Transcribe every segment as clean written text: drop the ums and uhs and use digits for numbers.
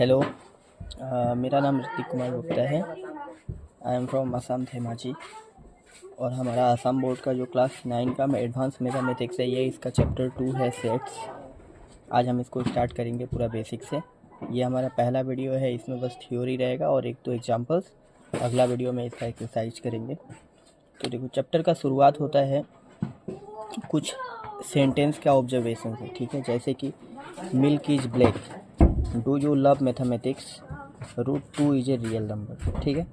Hello, मेरा नाम ऋतिक कुमार गुप्ता है। I am from Assam Dhemaji. और हमारा असम बोर्ड का जो क्लास 9 का एडवांस मैथमेटिक्स है, ये इसका चैप्टर 2 है सेट्स। आज हम इसको स्टार्ट करेंगे पूरा बेसिक से। ये हमारा पहला वीडियो है, इसमें बस थ्योरी रहेगा और एक दो एग्जांपल्स। अगला वीडियो में इसका एक्सरसाइज करेंगे। तो देखो, चैप्टर का शुरुआत होता है कुछ सेंटेंस का ऑब्जर्वेशन से, ठीक है। जैसे कि milk is black, do you love mathematics, √2 is a real number, ठीक है।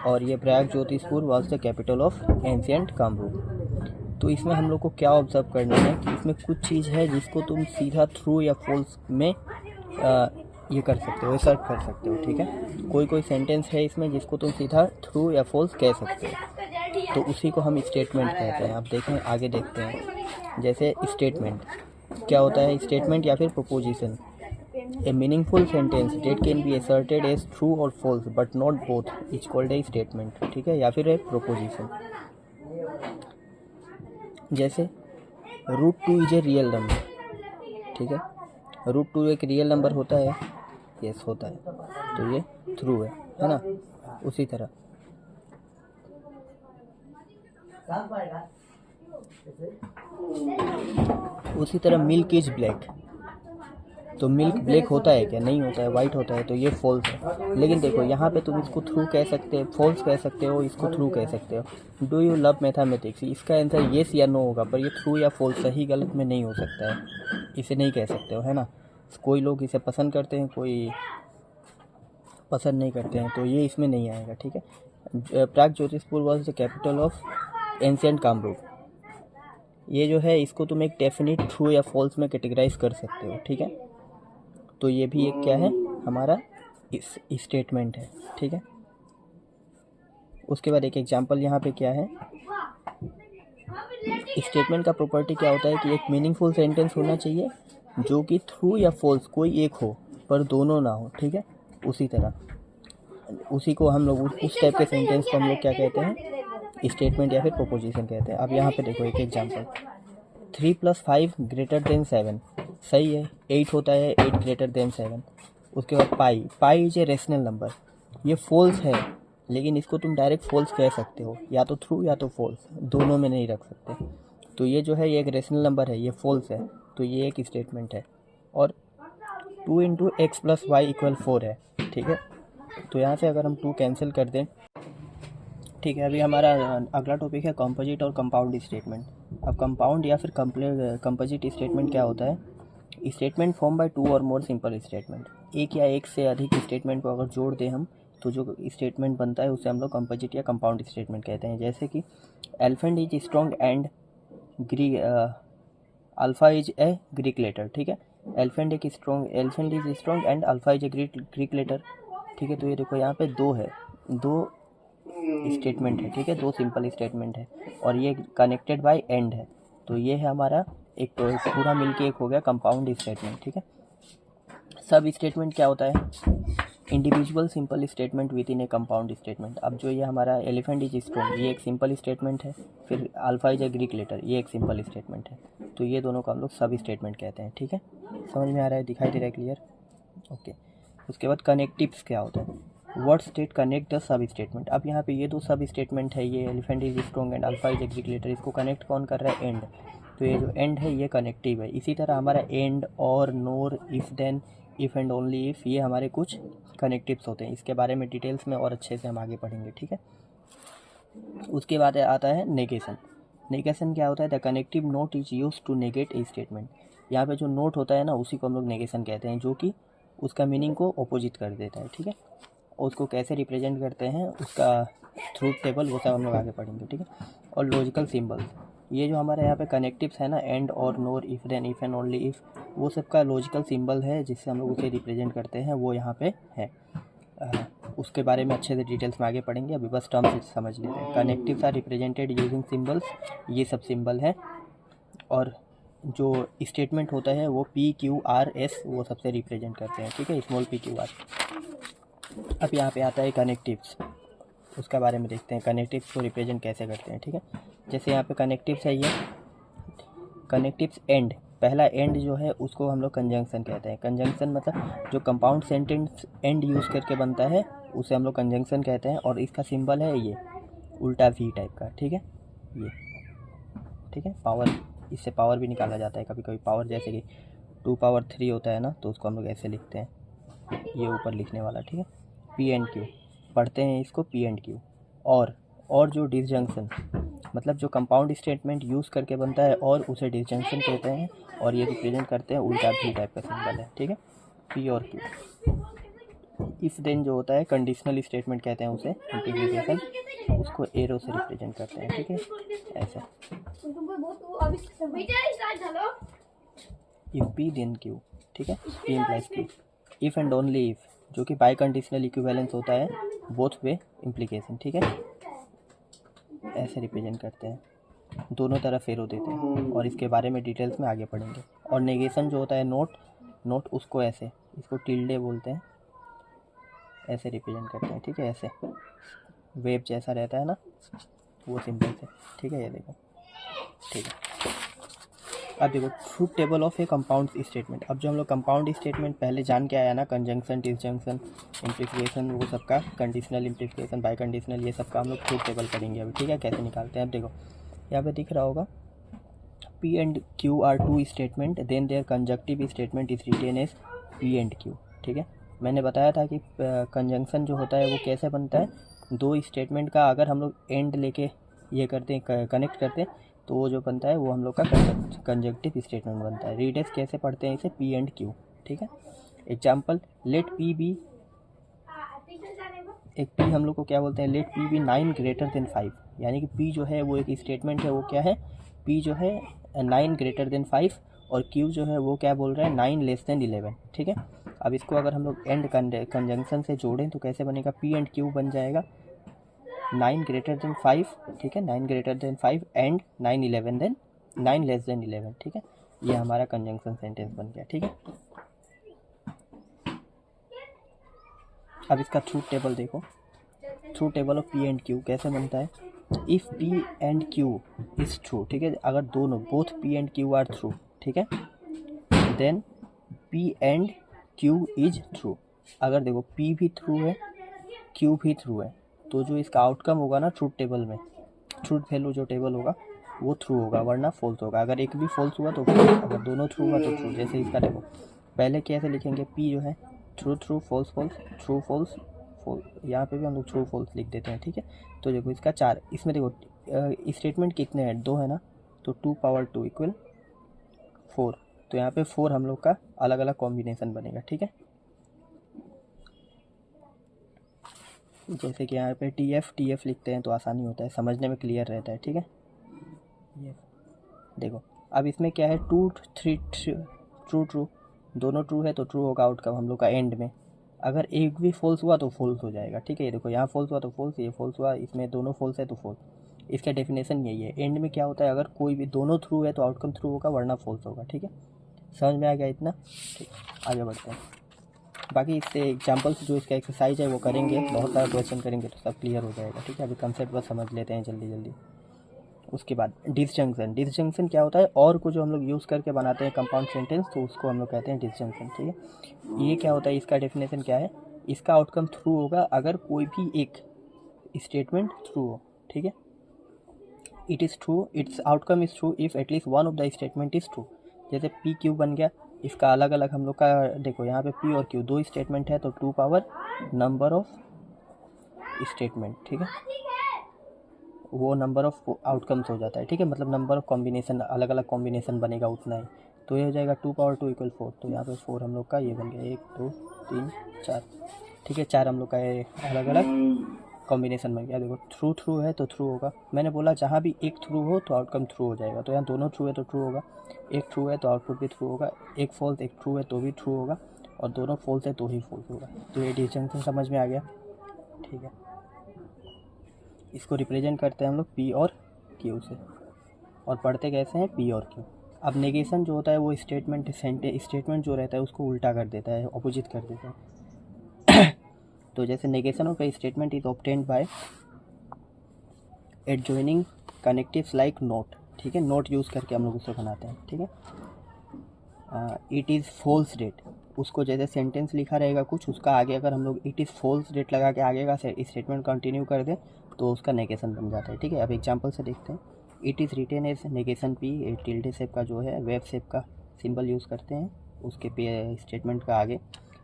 और ये Prayag Jyotishpur was the capital of ancient Kamrup. तो इसमें हम लोग को क्या ऑब्जर्व करना है कि इसमें कुछ चीज़ है जिसको तुम सीधा ट्रू या फॉल्स में ये कर सकते हो, सर्च कर सकते हो, ठीक है। कोई कोई सेंटेंस है इसमें जिसको तुम सीधा ट्रू या फॉल्स कह सकते हो, तो उसी को हम स्टेटमेंट कहते हैं। आप देखें, आगे देखते हैं। जैसे स्टेटमेंट क्या होता है, स्टेटमेंट या फिर proposition. A meaningful sentence that can be asserted as true or false but not both is called a statement, ठीक है, या फिर एक proposition। जैसे √2 इज ए रियल नंबर, ठीक है। √2 एक रियल नंबर होता है, यस होता है, तो ये ट्रू है ना। उसी तरह मिल्क इज ब्लैक, तो मिल्क ब्लैक होता है क्या? नहीं होता है, वाइट होता है, तो ये फॉल्स है। लेकिन देखो, यहाँ पे तुम इसको थ्रू कह सकते हो, फॉल्स कह सकते हो, इसको थ्रू कह सकते हो। डू यू लव मैथमेटिक्स, इसका आंसर येस या नो होगा, पर ये थ्रू या फॉल्स, सही गलत में नहीं हो सकता है, इसे नहीं कह सकते हो, है ना। कोई लोग इसे पसंद करते हैं, कोई पसंद नहीं करते हैं, तो ये इसमें नहीं आएगा, ठीक है। Prag Jyotishpur was the capital of ancient Kamrup, ये जो है इसको तुम एक डेफिनेट ट्रू या फॉल्स में कैटेगराइज कर सकते हो, ठीक है। तो ये भी एक क्या है, हमारा इस स्टेटमेंट है, ठीक है। उसके बाद एक एग्जांपल यहाँ पे क्या है, स्टेटमेंट का प्रॉपर्टी क्या होता है कि एक मीनिंगफुल सेंटेंस होना चाहिए जो कि ट्रू या फॉल्स कोई एक हो पर दोनों ना हो, ठीक है। उसी तरह उसी को हम लोग उस टाइप के सेंटेंस को हम लोग क्या कहते हैं, स्टेटमेंट या फिर प्रोपोजिशन कहते हैं। अब यहाँ पे देखो एक एग्जांपल, 3 + 5 > 7, सही है। 8 होता है, 8 > 7। उसके बाद pi is a rational number, ये फॉल्स है, लेकिन इसको तुम डायरेक्ट फॉल्स कह सकते हो, या तो ट्रू या तो फॉल्स, दोनों में नहीं रख सकते। तो ये जो है, ये एक रेशनल नंबर है, ये फॉल्स है, तो ये एक स्टेटमेंट है। और 2 × x + y = 4 है, ठीक है। तो यहाँ से अगर हम 2 कैंसिल कर दें, ठीक है। अभी हमारा अगला टॉपिक है कंपोजिट और कंपाउंड स्टेटमेंट। अब कंपाउंड या फिर कंपोजिट स्टेटमेंट क्या होता है, स्टेटमेंट फॉर्म बाय 2 और मोर सिंपल स्टेटमेंट। एक या एक से अधिक स्टेटमेंट को अगर जोड़ दें हम, तो जो स्टेटमेंट बनता है उसे हम लोग कंपोजिट या कंपाउंड स्टेटमेंट कहते हैं। जैसे कि elephant is strong and alpha is a Greek letter, ठीक है। Elephant is strong and alpha is a Greek letter, ठीक है। तो ये देखो, यहाँ पे दो स्टेटमेंट है, ठीक है, 2 सिंपल स्टेटमेंट है, और ये कनेक्टेड बाय एंड है। तो ये है हमारा एक पूरा मिलके एक हो गया कंपाउंड स्टेटमेंट, ठीक है। सब स्टेटमेंट क्या होता है, individual simple statement with in A compound statement. अब जो ये हमारा एलिफेंट इज स्ट्रॉन्ग, ये एक सिंपल स्टेटमेंट है, फिर alpha is a Greek letter, ये एक सिंपल स्टेटमेंट है। तो ये दोनों को हम लोग सब स्टेटमेंट कहते हैं, ठीक है। समझ में आ रहा है, दिखाई दे रहा है क्लियर? ओके। उसके बाद कनेक्टिव्स क्या होता है, word state connect the sub statement. अब यहाँ पे ये 2 सब स्टेटमेंट है, ये elephant is strong and alpha is a Greek letter, इसको कनेक्ट कौन कर रहा है, एंड। तो ये जो एंड है ये कनेक्टिव है। इसी तरह हमारा एंड, और, nor, if, then, if and only if, ये हमारे कुछ कनेक्टिव्स होते हैं। इसके बारे में डिटेल्स में और अच्छे से हम आगे पढ़ेंगे, ठीक है। उसके बाद आता है नेगेशन। नेगेशन क्या होता है, the connective not is use to negate a statement. यहाँ पे जो नोट होता है ना, उसी को हम लोग नेगेशन कहते हैं, जो कि उसका मीनिंग को अपोजिट कर देता है, ठीक है। और उसको कैसे रिप्रेजेंट करते हैं, उसका ट्रूथ टेबल, वो सब हम लोग आगे पढ़ेंगे, ठीक है। और लॉजिकल सिंबल्स, ये जो हमारे यहाँ पे कनेक्टिव्स है ना, एंड, और, nor, if, then, if and only if, वो सब का लॉजिकल सिंबल है जिससे हम लोग उसे रिप्रेजेंट करते हैं, वो यहाँ पे है। उसके बारे में अच्छे से डिटेल्स में आगे पढ़ेंगे, अभी बस टर्म से समझ लेते हैं। Connectives are represented using symbols, ये सब सिंबल है। और जो स्टेटमेंट होता है वो PQRS, वो सबसे रिप्रेजेंट करते हैं, ठीक है, स्मॉल PQR। अब यहाँ पे आता है कनेक्टिव्स, उसका बारे में देखते हैं, कनेक्टिव्स को रिप्रेजेंट कैसे करते हैं, ठीक है। जैसे यहाँ पे कनेक्टिव्स है, ये कनेक्टिव्स एंड, पहला एंड जो है उसको हम लोग कंजंक्शन कहते हैं। कंजंक्शन मतलब जो कंपाउंड सेंटेंस एंड यूज़ करके बनता है उसे हम लोग कंजंक्शन कहते हैं। और इसका सिंबल है ये उल्टा वी टाइप का, ठीक है, ये ठीक है। पावर, इससे पावर भी निकाला जाता है कभी कभी। पावर जैसे कि 2 पावर 3 होता है ना, तो उसको हम लोग ऐसे लिखते हैं, ये ऊपर लिखने वाला, ठीक है। पी एंड क्यू पढ़ते हैं इसको, पी एंड क्यू। और जो डिसजंक्शन मतलब जो कंपाउंड स्टेटमेंट यूज़ करके बनता है और उसे डिसजंक्शन कहते हैं, और ये रिप्रेजेंट करते हैं उल्टा भी टाइप का सिंबल है, ठीक है, पी और क्यू। इफ देन जो होता है कंडीशनल स्टेटमेंट कहते हैं उसे, इंटीग्रेशन, उसको एरो से रिप्रेजेंट करते हैं, ठीक है, ऐसे। इफ पी देन क्यू, ठीक है, P implies Q. If and only if, जो कि बाई कंडीशनल इक्विवेलेंस होता है, बोथ वे इम्प्लीकेशन, ठीक है, ऐसे रिप्रेजेंट करते हैं, दोनों तरफ एरो देते हैं, और इसके बारे में डिटेल्स में आगे पढ़ेंगे। और नेगेशन जो होता है नोट उसको ऐसे, इसको टिल्डे बोलते हैं, ऐसे रिप्रेजेंट करते हैं, ठीक है, ऐसे वेव जैसा रहता है ना वो सिंबल से, ठीक है, ये देखो, ठीक है। अब देखो truth table of A compound statement. अब जो हम लोग कंपाउंड स्टेटमेंट पहले जान के आया ना, कंजंक्शन, डिसजंक्शन, इम्प्लीकेशन, वो सबका कंडीशनल, इम्प्लीकेशन, बाई कंडीशनल, ये सबका हम लोग ट्रूथ टेबल करेंगे अभी, ठीक है, कैसे निकालते हैं। अब देखो यहाँ पे दिख रहा होगा, P and Q are two statement, then their conjunctive statement is written as P and Q, ठीक है। मैंने बताया था कि कंजंक्शन जो होता है वो कैसे बनता है, दो स्टेटमेंट का अगर हम लोग एंड लेके ये करते हैं, कनेक्ट करते हैं, तो वो जो बनता है वो हम लोग का कंजक्टिव स्टेटमेंट बनता है। रीडेस कैसे पढ़ते हैं इसे, P एंड Q, ठीक है। एग्जाम्पल, लेट P बी, एक P हम लोग को क्या बोलते हैं, let P be 9 greater than 5, यानी कि P जो है वो एक स्टेटमेंट है, वो क्या है, P जो है 9 ग्रेटर देन 5, और Q जो है वो क्या बोल रहा है, 9 लेस देन 11, ठीक है। अब इसको अगर हम लोग एंड कंजंक्शन से जोड़ें तो कैसे बनेगा, P एंड Q बन जाएगा 9 ग्रेटर देन 5, ठीक है, 9 greater than 5 and 9 less than 11, ठीक है। ये हमारा कंजंक्शन सेंटेंस बन गया, ठीक है। अब इसका ट्रूथ टेबल देखो, truth table of P and Q कैसे बनता है। If P and Q is true, ठीक है, अगर दोनों both P and Q are true, ठीक है, then P and Q is true. अगर देखो P भी ट्रू है, Q भी ट्रू है, तो जो इसका आउटकम होगा ना ट्रूथ टेबल में, ट्रूथ वैल्यू जो टेबल होगा वो ट्रू होगा, वरना फॉल्स होगा। अगर एक भी फॉल्स हुआ तो फॉल्स, अगर दोनों ट्रू हुआ तो ट्रू। जैसे इसका देखो, पहले कैसे लिखेंगे, P जो है true true, false false, true false false, यहाँ पे भी हम लोग ट्रू फॉल्स लिख देते हैं, ठीक है। तो देखो इसका 4, इसमें देखो स्टेटमेंट कितने हैं, 2 है ना, तो 2 पावर 2 इक्वल 4, तो यहाँ पे 4 हम लोग का अलग अलग कॉम्बिनेशन बनेगा, ठीक है। जैसे कि यहाँ पे TF लिखते हैं तो आसानी होता है, समझने में क्लियर रहता है, ठीक है। ये देखो, अब इसमें क्या है, 2 3 ट्रू, दोनों ट्रू है तो ट्रू होगा आउटकम हम लोग का एंड में। अगर एक भी फॉल्स हुआ तो फॉल्स हो जाएगा, ठीक है। ये देखो यहाँ फॉल्स हुआ तो फॉल्स, ये फॉल्स हुआ, इसमें दोनों फॉल्स है तो फॉल्स। इसका डेफिनेशन यही है। एंड में क्या होता है, अगर कोई भी दोनों थ्रू है तो आउटकम थ्रू होगा, वरना फॉल्स होगा, ठीक है। समझ में आ गया इतना, ठीक, आगे बढ़ते हैं। बाकी इससे एग्जाम्पल्स जो इसका एक्सरसाइज है वो करेंगे, बहुत सारा क्वेश्चन करेंगे तो सब क्लियर हो जाएगा, ठीक है। अभी कंसेप्ट बस समझ लेते हैं जल्दी जल्दी। उसके बाद डिसजंक्शन क्या होता है, और को जो हम लोग यूज़ करके बनाते हैं कंपाउंड सेंटेंस, तो उसको हम लोग कहते हैं डिसजंक्शन, ठीक है। ये क्या होता है, इसका डेफिनेशन क्या है, इसका आउटकम थ्रू होगा अगर कोई भी एक स्टेटमेंट थ्रू हो, ठीक है। It is true, it's outcome is true if at least one of the statement is true. जैसे P Q बन गया, इसका अलग अलग हम लोग का देखो, यहाँ पे P और Q 2 स्टेटमेंट है तो 2 पावर नंबर ऑफ स्टेटमेंट, ठीक है, वो नंबर ऑफ आउटकम्स हो जाता है, ठीक है, मतलब नंबर ऑफ कॉम्बिनेशन, अलग अलग कॉम्बिनेशन बनेगा उतना ही, तो ये हो जाएगा 2 पावर 2 इक्वल 4। तो यहाँ पे 4 हम लोग का ये बन गया, 1 2 3 4, ठीक है, 4 हम लोग का ये अलग अलग कॉम्बिनेशन बन गया। देखो थ्रू है तो थ्रू होगा, मैंने बोला जहाँ भी एक थ्रू हो तो आउटकम थ्रू हो जाएगा, तो यहाँ दोनों थ्रू है तो ट्रू होगा, एक ट्रू है तो आउटपुट भी ट्रू होगा, एक फॉल्स एक ट्रू है तो भी ट्रू होगा, और दोनों फॉल्स है तो ही फॉल्स होगा। तो ये डिसजंक्शन समझ में आ गया, ठीक है। इसको रिप्रेजेंट करते हैं हम लोग P और Q से, और पढ़ते कैसे हैं, P और Q। अब नेगेशन जो होता है वो स्टेटमेंट जो रहता है उसको उल्टा कर देता है, अपोजिट कर देता है। तो जैसे negation of A statement is obtained by adjoining connectives like note, ठीक है, नोट यूज़ करके हम लोग उसको बनाते हैं, ठीक है। इट इज़ फॉल्स डेट, उसको जैसे सेंटेंस लिखा रहेगा कुछ, उसका आगे अगर हम लोग इट इज़ फॉल्स डेट लगा के आगे का स्टेटमेंट कंटिन्यू कर दें तो उसका नेगेशन बन जाता है। ठीक है, अब एग्जांपल से देखते हैं। It is written as negation P, tilde shape का जो है वेब शेप का सिंबल यूज़ करते हैं उसके स्टेटमेंट का आगे।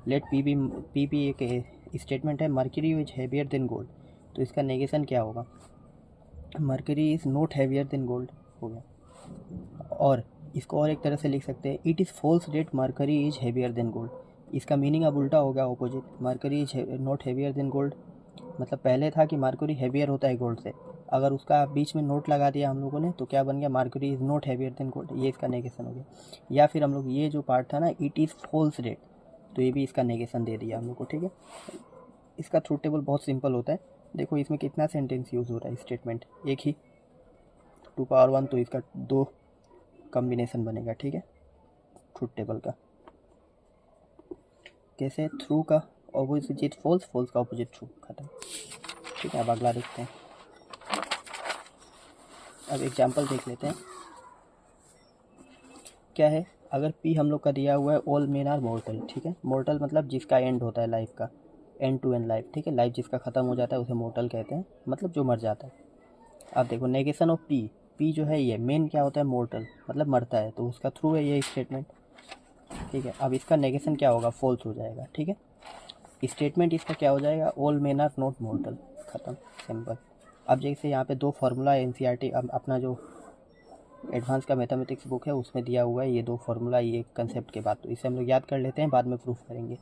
लेट पी भी एक स्टेटमेंट है, mercury is heavier than gold, तो इसका नेगेशन क्या होगा, mercury is not heavier than gold हो गया। और इसको और एक तरह से लिख सकते हैं, it is false that mercury is heavier than gold, इसका मीनिंग अब उल्टा हो गया, opposite, mercury is not heavier than gold, मतलब पहले था कि मर्करी हैवियर होता है गोल्ड से, अगर उसका बीच में नोट लगा दिया हम लोगों ने तो क्या बन गया, mercury is not heavier than gold, ये इसका नेगेशन हो गया। या फिर हम लोग ये जो पार्ट था ना, इट इज़ फॉल्स डेट, तो ये भी इसका नेगेशन दे दिया हम लोग को। ठीक है, इसका ट्रूथ टेबल बहुत सिंपल होता है। देखो इसमें कितना सेंटेंस यूज़ हो रहा है, स्टेटमेंट एक ही, 2 पावर 1, तो इसका 2 कॉम्बिनेशन बनेगा। ठीक है, ट्रूथ टेबल का कैसे, थ्रू का ऑपोजिट फॉल्स, फॉल्स का ऑपोजिट ट्रू, खत्म। ठीक है, अब अगला देखते हैं। अब एग्जांपल देख लेते हैं क्या है। अगर पी हम लोग का दिया हुआ है, ऑल मेन आर मॉर्टल। ठीक है, मॉर्टल मतलब जिसका एंड होता है लाइफ का, एंड टू एंड लाइफ। ठीक है, लाइफ जिसका ख़त्म हो जाता है उसे मॉर्टल कहते हैं, मतलब जो मर जाता है। अब देखो नेगेशन ऑफ पी, पी जो है ये मेन क्या होता है, मॉर्टल मतलब मरता है, तो उसका थ्रू है ये स्टेटमेंट। ठीक है, अब इसका नेगेशन क्या होगा, फॉल्स हो जाएगा। ठीक है, स्टेटमेंट इसका क्या हो जाएगा, all men are not mortal, ख़त्म, सिंपल। अब जैसे यहाँ पे 2 फार्मूला एनसीईआरटी अपना जो एडवांस का मैथमेटिक्स बुक है उसमें दिया हुआ है, ये 2 फार्मूला ये कंसेप्ट के बाद, तो इसे हम लोग याद कर लेते हैं, बाद में प्रूफ करेंगे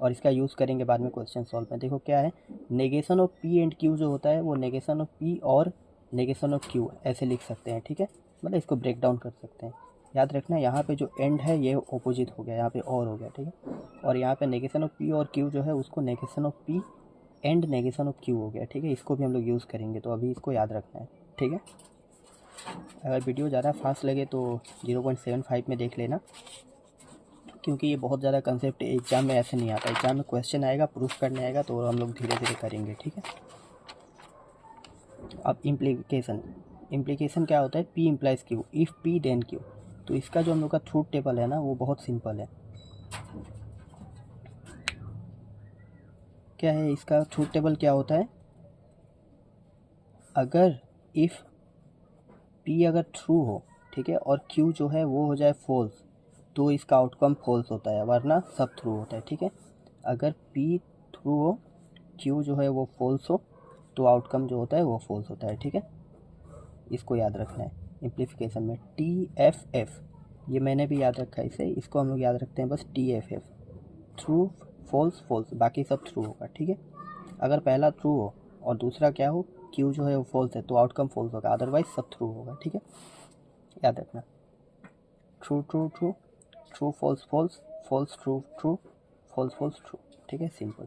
और इसका यूज़ करेंगे बाद में क्वेश्चन सॉल्व में। देखो क्या है, negation of P and Q जो होता है वो नेगेशन ऑफ पी और नेगेशन ऑफ क्यू ऐसे लिख सकते हैं। ठीक है, मतलब इसको ब्रेक डाउन कर सकते हैं। याद रखना यहाँ पे जो एंड है ये ऑपोजिट हो गया, यहाँ पे और हो गया। ठीक है, और यहाँ पे नेगेशन ऑफ पी और क्यू जो है उसको negation of P and negation of Q हो गया। ठीक है, इसको भी हम लोग यूज़ करेंगे, तो अभी इसको याद रखना है। ठीक है, अगर वीडियो ज़्यादा फास्ट लगे तो 0.75 में देख लेना, क्योंकि ये बहुत ज़्यादा कंसेप्ट एग्जाम में ऐसे नहीं आता, एग्जाम में क्वेश्चन आएगा, प्रूफ करने आएगा, तो हम लोग धीरे धीरे करेंगे। ठीक है, अब इम्प्लीकेशन क्या होता है, P implies Q, if P then Q, तो इसका जो हम लोग का ट्रूथ टेबल है ना वो बहुत सिंपल है। क्या है इसका ट्रूथ टेबल, क्या होता है, अगर इफ़ पी अगर ट्रू हो, ठीक है, और क्यू जो है वो हो जाए फॉल्स, तो इसका आउटकम फॉल्स होता है, वरना सब ट्रू होता है। ठीक है, अगर पी ट्रू हो, क्यू जो है वो फॉल्स हो, तो आउटकम जो होता है वो फॉल्स होता है। ठीक है, इसको याद रखना है इम्प्लीफिकेशन में। TFF ये मैंने भी याद रखा है इसे, इसको हम लोग याद रखते हैं बस TFF, ट्रू फॉल्स फॉल्स, बाकी सब ट्रू होगा। ठीक है, अगर पहला ट्रू हो और दूसरा क्या हो, क्यू जो है वो फॉल्स है, तो आउटकम फॉल्स होगा, अदरवाइज सब ट्रू होगा। ठीक है, याद रखना, true true true, true false false, false true true, false false true. ठीक है, सिंपल।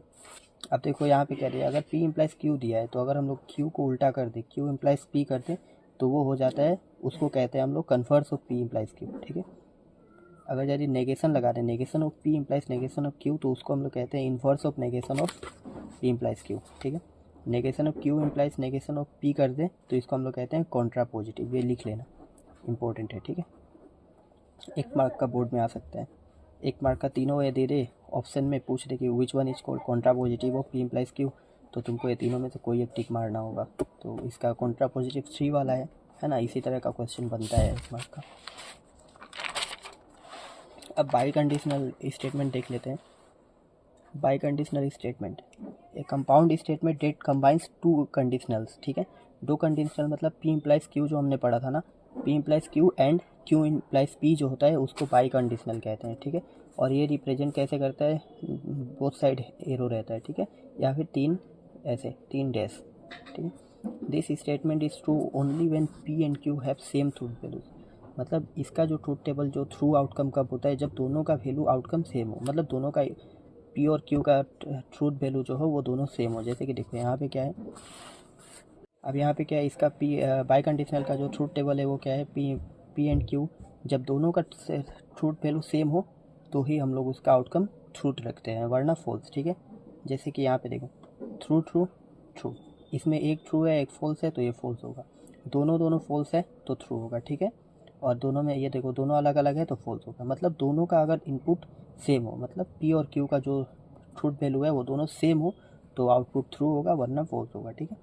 अब देखो यहाँ पे क्या दिया, अगर P इम्प्लाइज Q दिया है, तो अगर हम लोग Q को उल्टा कर दे, Q इम्प्लाइज P कर दे, तो वो हो जाता है, उसको कहते हैं हम लोग converse of P implies Q। ठीक है, अगर यदि नेगेशन लगा दें, negation of P implies negation of Q, तो उसको हम लोग कहते हैं inverse of negation of P implies Q। ठीक है, negation of Q implies negation of P कर दे तो इसको हम लोग कहते हैं कॉन्ट्रा पॉजिटिव, ये लिख लेना, इंपॉर्टेंट है। ठीक है, 1 मार्क का बोर्ड में आ सकता है, 1 मार्क का तीनों ये दे दे, ऑप्शन में पूछ दे कि which one is called Contra positive of P implies Q, तो तुमको ये तीनों में से कोई एक टिक मारना होगा, तो इसका कॉन्ट्रा पॉजिटिव 3 वाला है ना, इसी तरह का क्वेश्चन बनता है 1 मार्क का। अब बाई कंडीशनल स्टेटमेंट देख लेते हैं। Biconditional statement, a compound statement that combines 2 conditionals. ठीक है, 2 कंडीशनल मतलब P इम्प्लाइज Q जो हमने पढ़ा था ना, P implies Q and Q implies P जो होता है उसको बाई कंडीशनल कहते हैं। ठीक है, और ये रिप्रेजेंट कैसे करता है, बोथ साइड एरो रहता है। ठीक है, या फिर 3 ऐसे 3 डैश। ठीक है, this statement is true only when P and Q have same truth values, मतलब इसका जो ट्रूथ टेबल जो थ्रू आउटकम कब होता है, जब दोनों का वैल्यू आउटकम सेम हो, मतलब दोनों का P और Q का ट्रूथ वैल्यू जो हो वो दोनों सेम हो। जैसे कि देखो यहाँ पे क्या है, अब यहाँ पे क्या है, इसका P बाई कंडीशनल का जो ट्रूथ टेबल है वो क्या है, P एंड Q जब दोनों का ट्रूथ वैल्यू सेम हो तो ही हम लोग उसका आउटकम ट्रूथ रखते हैं, वरना फॉल्स। ठीक है, जैसे कि यहाँ पे देखो ट्रू ट्रू ट्रू, इसमें एक ट्रू है एक फॉल्स है, तो ये फॉल्स होगा, दोनों फॉल्स है तो ट्रू होगा। ठीक है, और दोनों में ये देखो दोनों अलग अलग है तो फॉल्स होगा। मतलब दोनों का अगर इनपुट सेम हो, मतलब पी और क्यू का जो ट्रूथ वैल्यू है वो दोनों सेम हो तो आउटपुट ट्रू होगा, वरना फॉल्स होगा। ठीक है,